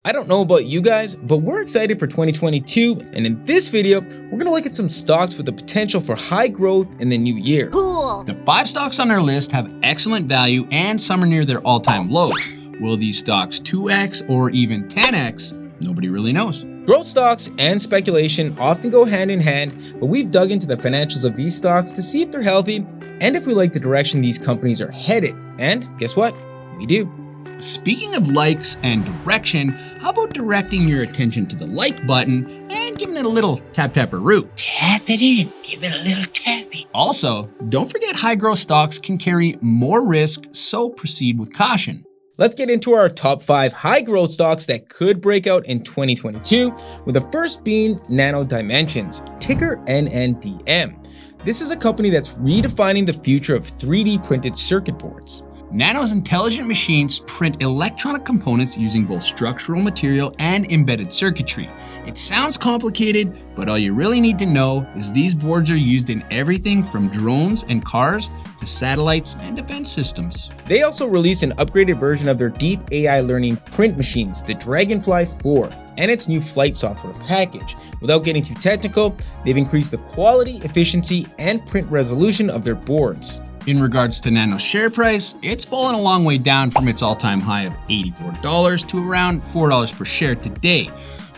I don't know about you guys, but we're excited for 2022, and in this video, we're gonna look at some stocks with the potential for high growth in the new year. Cool. The 5 stocks on our list have excellent value and some are near their all-time lows. Will these stocks 2x or even 10x? Nobody really knows. Growth stocks and speculation often go hand in hand, but we've dug into the financials of these stocks to see if they're healthy and if we like the direction these companies are headed. And guess what? We do. Speaking of likes and direction, how about directing your attention to the like button and giving it a little tap-tap-a-roo? Tap it in. Give it a little tapping. Also, don't forget high growth stocks can carry more risk, so proceed with caution. Let's get into our top 5 high growth stocks that could break out in 2022, with the first being Nano Dimensions, ticker NNDM. This is a company that's redefining the future of 3D printed circuit boards. Nano's intelligent machines print electronic components using both structural material and embedded circuitry. It sounds complicated, but all you really need to know is these boards are used in everything from drones and cars to satellites and defense systems. They also released an upgraded version of their deep AI learning print machines, the Dragonfly 4, and its new flight software package. Without getting too technical, they've increased the quality, efficiency, and print resolution of their boards. In regards to Nano's share price, it's fallen a long way down from its all-time high of $84 to around $4 per share today.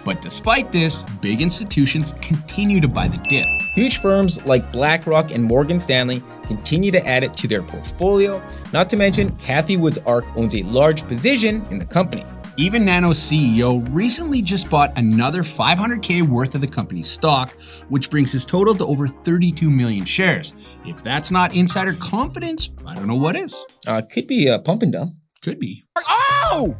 But despite this, big institutions continue to buy the dip. Huge firms like BlackRock and Morgan Stanley continue to add it to their portfolio, not to mention Cathy Wood's ARK owns a large position in the company. Even Nano's CEO recently just bought another $500K worth of the company's stock, which brings his total to over 32 million shares. If that's not insider confidence, I don't know what is. Could be a pump and dump. Could be. Oh!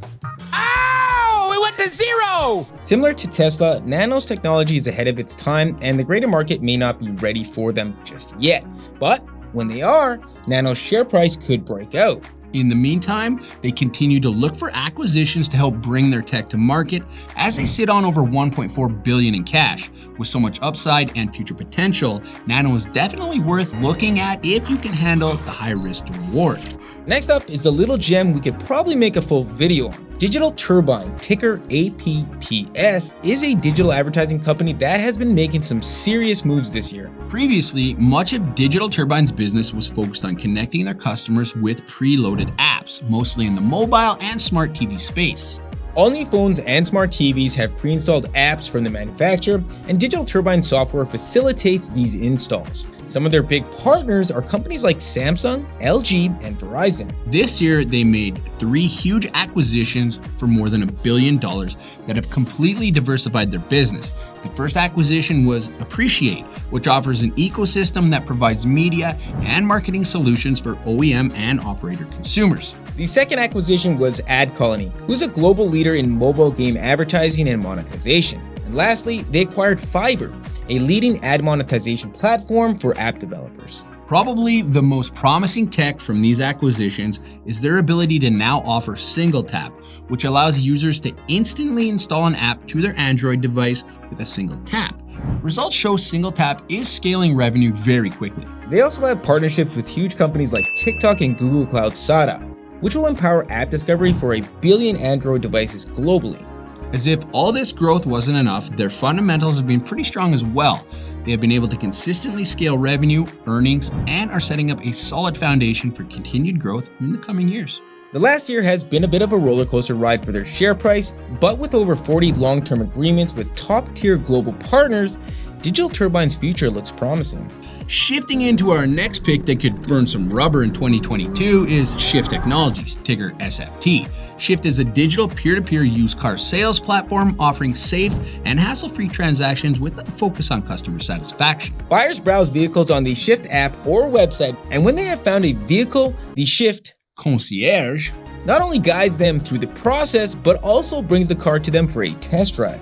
Ow! It went to zero! Similar to Tesla, Nano's technology is ahead of its time, and the greater market may not be ready for them just yet. But when they are, Nano's share price could break out. In the meantime, they continue to look for acquisitions to help bring their tech to market as they sit on over $1.4 billion in cash. With so much upside and future potential, Nano is definitely worth looking at if you can handle the high risk to reward. Next up is a little gem we could probably make a full video on. Digital Turbine, ticker APPS, is a digital advertising company that has been making some serious moves this year. Previously, much of Digital Turbine's business was focused on connecting their customers with preloaded apps, mostly in the mobile and smart TV space. All new phones and smart TVs have pre-installed apps from the manufacturer, and Digital Turbine software facilitates these installs. Some of their big partners are companies like Samsung, LG, and Verizon. This year, they made 3 huge acquisitions for more than $1 billion that have completely diversified their business. The first acquisition was Appreciate, which offers an ecosystem that provides media and marketing solutions for OEM and operator consumers. The second acquisition was AdColony, who's a global leader in mobile game advertising and monetization. And lastly, they acquired Fiverr, a leading ad monetization platform for app developers. Probably the most promising tech from these acquisitions is their ability to now offer Single Tap, which allows users to instantly install an app to their Android device with a single tap. Results show Single Tap is scaling revenue very quickly. They also have partnerships with huge companies like TikTok and Google Cloud SADA, which will empower app discovery for 1 billion Android devices globally. As if all this growth wasn't enough, their fundamentals have been pretty strong as well. They have been able to consistently scale revenue, earnings, and are setting up a solid foundation for continued growth in the coming years. The last year has been a bit of a roller coaster ride for their share price, but with over 40 long-term agreements with top-tier global partners, Digital Turbine's future looks promising. Shifting into our next pick that could burn some rubber in 2022 is Shift Technologies, ticker SFT. Shift is a digital peer-to-peer used car sales platform offering safe and hassle-free transactions with a focus on customer satisfaction. Buyers browse vehicles on the Shift app or website, and when they have found a vehicle, the Shift Concierge not only guides them through the process, but also brings the car to them for a test drive.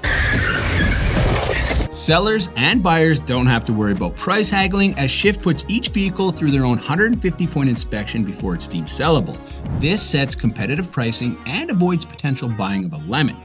Sellers and buyers don't have to worry about price haggling as Shift puts each vehicle through their own 150-point inspection before it's deemed sellable. This sets competitive pricing and avoids potential buying of a lemon.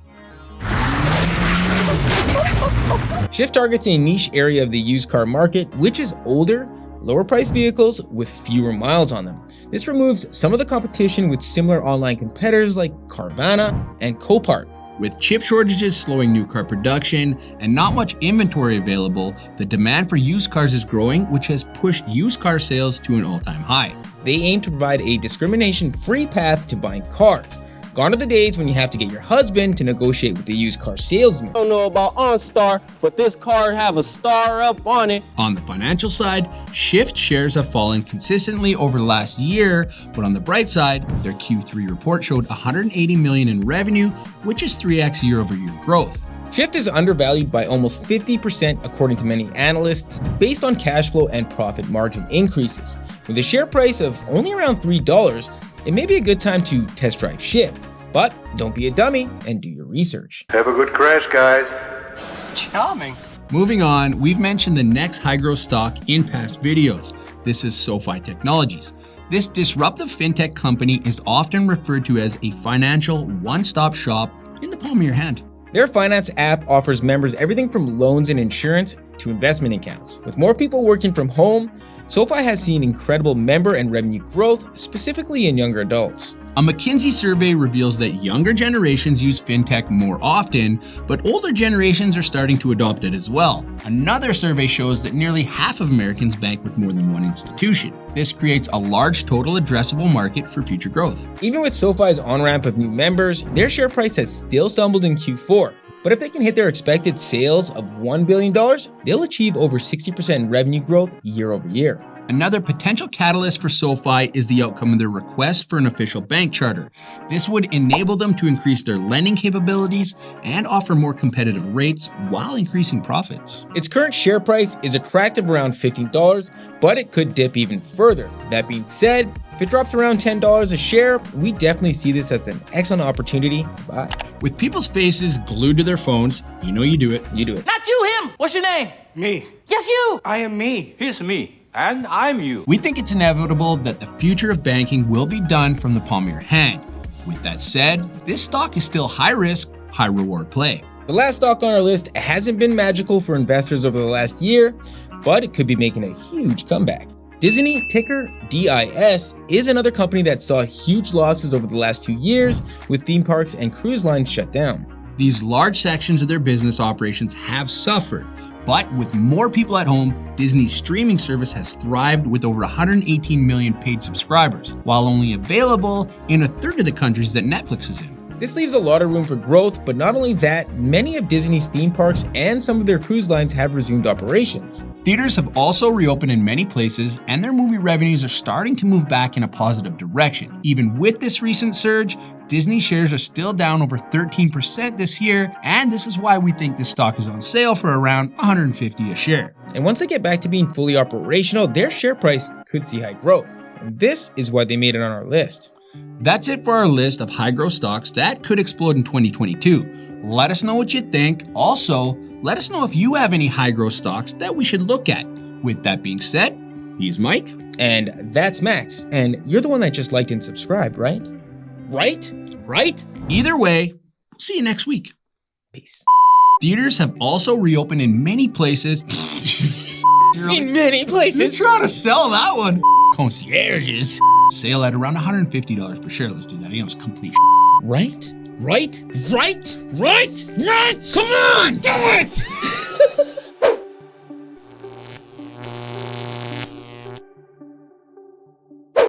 Shift targets a niche area of the used car market, which is older, lower-priced vehicles with fewer miles on them. This removes some of the competition with similar online competitors like Carvana and Copart. With chip shortages slowing new car production and not much inventory available, the demand for used cars is growing, which has pushed used car sales to an all-time high. They aim to provide a discrimination-free path to buying cars. Gone are the days when you have to get your husband to negotiate with the used car salesman. I don't know about OnStar, but this card have a star up on it. On the financial side, Shift shares have fallen consistently over the last year, but on the bright side, their Q3 report showed $180 million in revenue, which is 3x year-over-year growth. Shift is undervalued by almost 50% according to many analysts based on cash flow and profit margin increases. With a share price of only around $3, it may be a good time to test drive Shift. But don't be a dummy and do your research. Have a good crash, guys. Charming. Moving on, we've mentioned the next high-growth stock in past videos. This is SoFi Technologies. This disruptive fintech company is often referred to as a financial one-stop shop in the palm of your hand. Their finance app offers members everything from loans and insurance to investment accounts. With more people working from home, SoFi has seen incredible member and revenue growth, specifically in younger adults. A McKinsey survey reveals that younger generations use fintech more often, but older generations are starting to adopt it as well. Another survey shows that nearly half of Americans bank with more than one institution. This creates a large total addressable market for future growth. Even with SoFi's on-ramp of new members, their share price has still stumbled in Q4. But if they can hit their expected sales of $1 billion, they'll achieve over 60% in revenue growth year over year. Another potential catalyst for SoFi is the outcome of their request for an official bank charter. This would enable them to increase their lending capabilities and offer more competitive rates while increasing profits. Its current share price is attractive around $15, but it could dip even further. That being said, if it drops around $10 a share, we definitely see this as an excellent opportunity to buy. With people's faces glued to their phones, you know you do it. You do it. Not you, him. What's your name? Me. Yes, you. I am me. He's me. And I'm you. We think it's inevitable that the future of banking will be done from the palm of your hand. With that said, this stock is still high risk, high reward play. The last stock on our list hasn't been magical for investors over the last year, but it could be making a huge comeback. Disney, ticker DIS, is another company that saw huge losses over the last 2 years with theme parks and cruise lines shut down. These large sections of their business operations have suffered, but with more people at home, Disney's streaming service has thrived with over 118 million paid subscribers, while only available in a third of the countries that Netflix is in. This leaves a lot of room for growth, but not only that, many of Disney's theme parks and some of their cruise lines have resumed operations. Theaters have also reopened in many places, and their movie revenues are starting to move back in a positive direction. Even with this recent surge, Disney shares are still down over 13% this year, and this is why we think this stock is on sale for around $150 a share. And once they get back to being fully operational, their share price could see high growth. And this is why they made it on our list. That's it for our list of high growth stocks that could explode in 2022. Let us know what you think. Also, let us know if you have any high growth stocks that we should look at. With that being said, he's Mike. And that's Max. And you're the one that just liked and subscribed, right? Right? Either way, we'll see you next week. Peace. Theaters have also reopened in many places. In many places. You're trying to sell that one. Concierges. Sale at around $150 per share. Let's do that. It's complete. Right? Right? Come on! Do it!